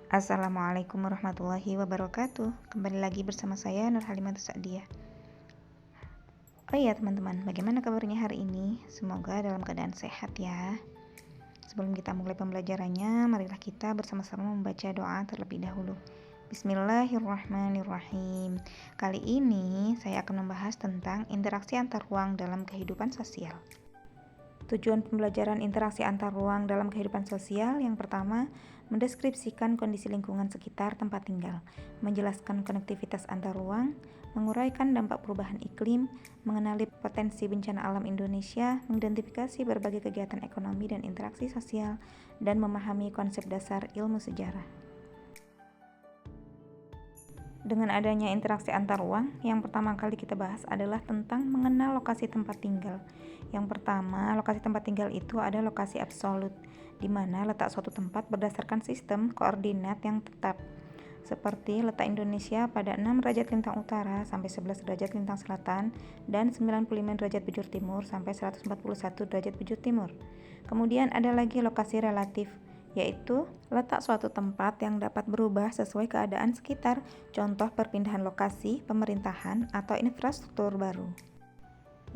Assalamualaikum warahmatullahi wabarakatuh. Kembali lagi bersama saya Nur Halimatus Sa'diyah. Oh iya teman-teman, bagaimana kabarnya hari ini? Semoga dalam keadaan sehat ya. Sebelum kita mulai pembelajarannya, marilah kita bersama-sama membaca doa terlebih dahulu. Bismillahirrahmanirrahim. Kali ini saya akan membahas tentang interaksi antar ruang dalam kehidupan sosial. Tujuan pembelajaran interaksi antar ruang dalam kehidupan sosial yang pertama, mendeskripsikan kondisi lingkungan sekitar tempat tinggal, menjelaskan konektivitas antar ruang, menguraikan dampak perubahan iklim, mengenali potensi bencana alam Indonesia, mengidentifikasi berbagai kegiatan ekonomi dan interaksi sosial, dan memahami konsep dasar ilmu sejarah. Dengan adanya interaksi antar ruang, yang pertama kali kita bahas adalah tentang mengenal lokasi tempat tinggal. Yang pertama, lokasi tempat tinggal itu ada lokasi absolut, di mana letak suatu tempat berdasarkan sistem koordinat yang tetap. Seperti letak Indonesia pada 6 derajat lintang utara sampai 11 derajat lintang selatan dan 95 derajat bujur timur sampai 141 derajat bujur timur. Kemudian ada lagi lokasi relatif, yaitu letak suatu tempat yang dapat berubah sesuai keadaan sekitar, contoh perpindahan lokasi, pemerintahan, atau infrastruktur baru.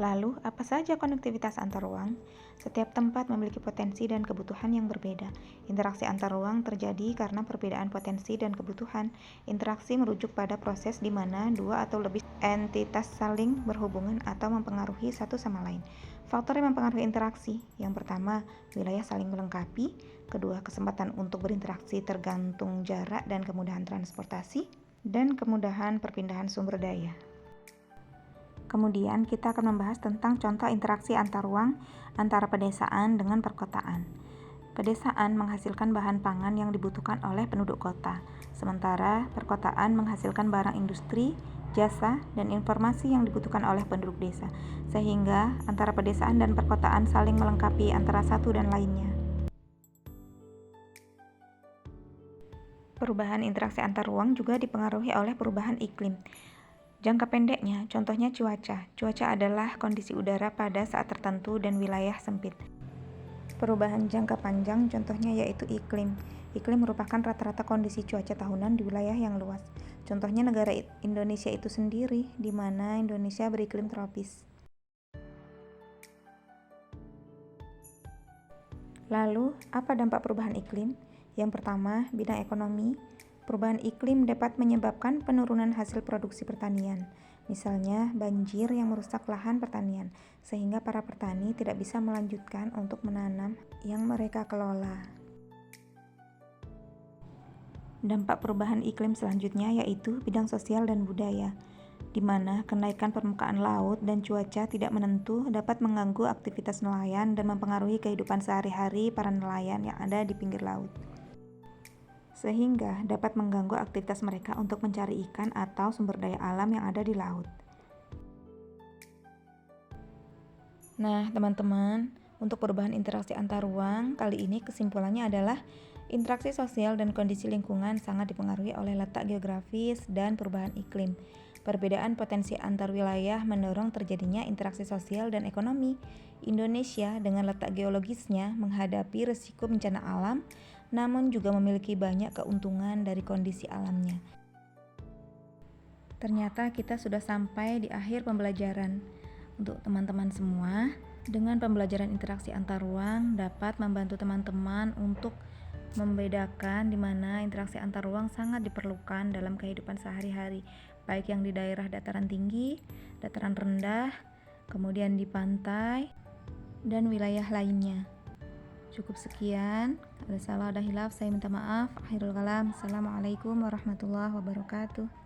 Lalu, apa saja konektivitas antar ruang? Setiap tempat memiliki potensi dan kebutuhan yang berbeda. Interaksi antar ruang terjadi karena perbedaan potensi dan kebutuhan. Interaksi merujuk pada proses di mana dua atau lebih entitas saling berhubungan atau mempengaruhi satu sama lain. Faktor yang mempengaruhi interaksi, yang pertama, wilayah saling melengkapi, kedua, kesempatan untuk berinteraksi tergantung jarak dan kemudahan transportasi, dan kemudahan perpindahan sumber daya. Kemudian kita akan membahas tentang contoh interaksi antar ruang antara pedesaan dengan perkotaan. Pedesaan menghasilkan bahan pangan yang dibutuhkan oleh penduduk kota, sementara perkotaan menghasilkan barang industri, jasa, dan informasi yang dibutuhkan oleh penduduk desa, sehingga antara pedesaan dan perkotaan saling melengkapi antara satu dan lainnya. Perubahan interaksi antar ruang juga dipengaruhi oleh perubahan iklim. Jangka pendeknya, contohnya cuaca. Cuaca adalah kondisi udara pada saat tertentu dan wilayah sempit. Perubahan jangka panjang contohnya yaitu iklim. Iklim merupakan rata-rata kondisi cuaca tahunan di wilayah yang luas. Contohnya negara Indonesia itu sendiri, di mana Indonesia beriklim tropis. Lalu, apa dampak perubahan iklim? Yang pertama, bidang ekonomi. Perubahan iklim dapat menyebabkan penurunan hasil produksi pertanian, misalnya banjir yang merusak lahan pertanian, sehingga para petani tidak bisa melanjutkan untuk menanam yang mereka kelola. Dampak perubahan iklim selanjutnya yaitu bidang sosial dan budaya, di mana kenaikan permukaan laut dan cuaca tidak menentu dapat mengganggu aktivitas nelayan dan mempengaruhi kehidupan sehari-hari para nelayan yang ada di pinggir laut, sehingga dapat mengganggu aktivitas mereka untuk mencari ikan atau sumber daya alam yang ada di laut. Nah, teman-teman, untuk perubahan interaksi antar ruang, kali ini kesimpulannya adalah interaksi sosial dan kondisi lingkungan sangat dipengaruhi oleh letak geografis dan perubahan iklim. Perbedaan potensi antar wilayah mendorong terjadinya interaksi sosial dan ekonomi. Indonesia dengan letak geologisnya menghadapi risiko bencana alam, namun juga memiliki banyak keuntungan dari kondisi alamnya. Ternyata kita sudah sampai di akhir pembelajaran. Untuk teman-teman semua, dengan pembelajaran interaksi antar ruang dapat membantu teman-teman untuk membedakan di mana interaksi antar ruang sangat diperlukan dalam kehidupan sehari-hari, baik yang di daerah dataran tinggi, dataran rendah, kemudian di pantai, dan wilayah lainnya. Cukup sekian. Ada salah, ada hilaf, saya minta maaf. Akhirul kalam. Assalamualaikum warahmatullahi wabarakatuh.